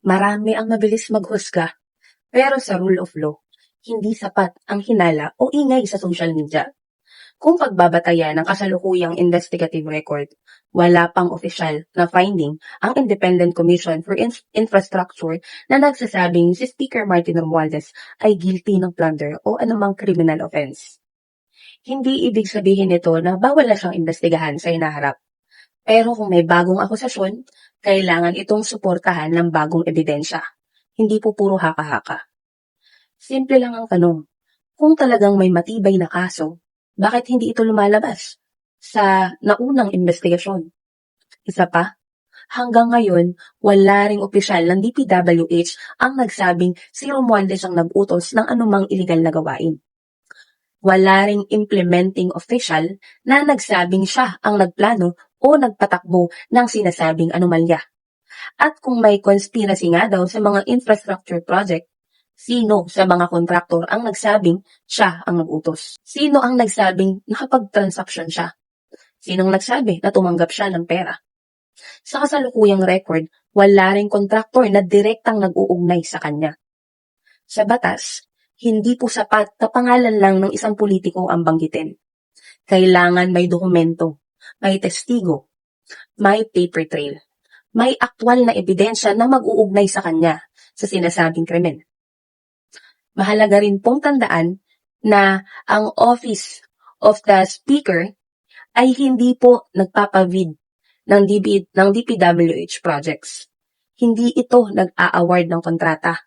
Marami ang mabilis maghusga, pero sa rule of law, hindi sapat ang hinala o ingay sa social media. Kung pagbabatayan ng kasalukuyang investigative record, wala pang opisyal na finding ang Independent Commission for Infrastructure na nagsasabing si Speaker Martin Romualdez ay guilty ng plunder o anumang criminal offense. Hindi ibig sabihin nito na bawal na siyang investigahan sa hinaharap. Pero kung may bagong akusasyon, kailangan itong suportahan ng bagong ebidensya. Hindi po puro haka-haka. Simple lang ang tanong. Kung talagang may matibay na kaso, bakit hindi ito lumalabas sa naunang investigasyon? Isa pa, hanggang ngayon, wala ring opisyal ng DPWH ang nagsabing si Romualdez ang nag-utos ng anumang iligal na gawain. Wala ring implementing official na nagsabing siya ang nagplano o nagpatakbo ng sinasabing anomalya. At kung may conspiracy nga daw sa mga infrastructure project, sino sa mga kontraktor ang nagsabing siya ang nag-utos? Sino ang nagsabing nakapag-transaction siya? Sinong nagsabi na tumanggap siya ng pera? Sa kasalukuyang record, wala ring kontraktor na direktang nag-uugnay sa kanya. Sa batas, hindi po sapat na pangalan lang ng isang politiko ang banggitin. Kailangan may dokumento, may testigo, may paper trail, may aktwal na ebidensya na mag-uugnay sa kanya sa sinasabing krimen. Mahalaga rin pong tandaan na ang Office of the Speaker ay hindi po nagpapavid ng DPWH projects. Hindi ito nag-a-award ng kontrata.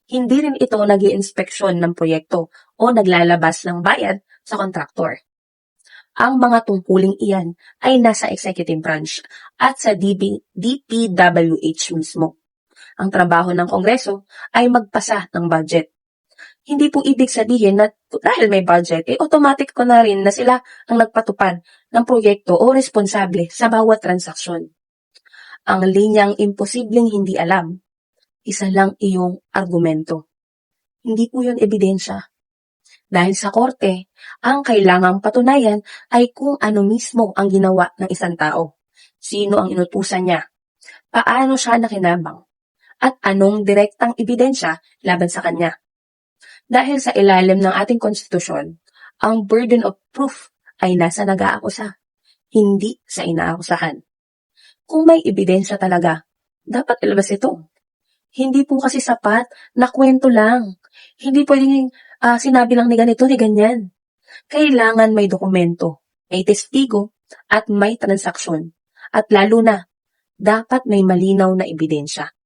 Hindi rin ito nag-i-inspeksyon ng proyekto o naglalabas ng bayad sa kontraktor. Ang mga tungkuling iyan ay nasa executive branch at sa DPWH mismo. Ang trabaho ng Kongreso ay magpasa ng budget. Hindi po ibig sabihin na dahil may budget, automatic ko na rin na sila ang nagpatupad ng proyekto o responsable sa bawat transaksyon. Ang linyang imposibleng hindi alam, isa lang iyong argumento. Hindi po yun ebidensya. Dahil sa korte, ang kailangang patunayan ay kung ano mismo ang ginawa ng isang tao. Sino ang inutusan niya? Paano siya nakinabang? At anong direktang ebidensya laban sa kanya? Dahil sa ilalim ng ating konstitusyon, ang burden of proof ay nasa nag-aakusa, hindi sa inaakusahan. Kung may ebidensya talaga, dapat ilabas ito. Hindi po kasi sapat na kwento lang. Hindi pwedeng sinabi lang ni ganito, ni ganyan. Kailangan may dokumento, may testigo, at may transaksyon. At lalo na, dapat may malinaw na ebidensya.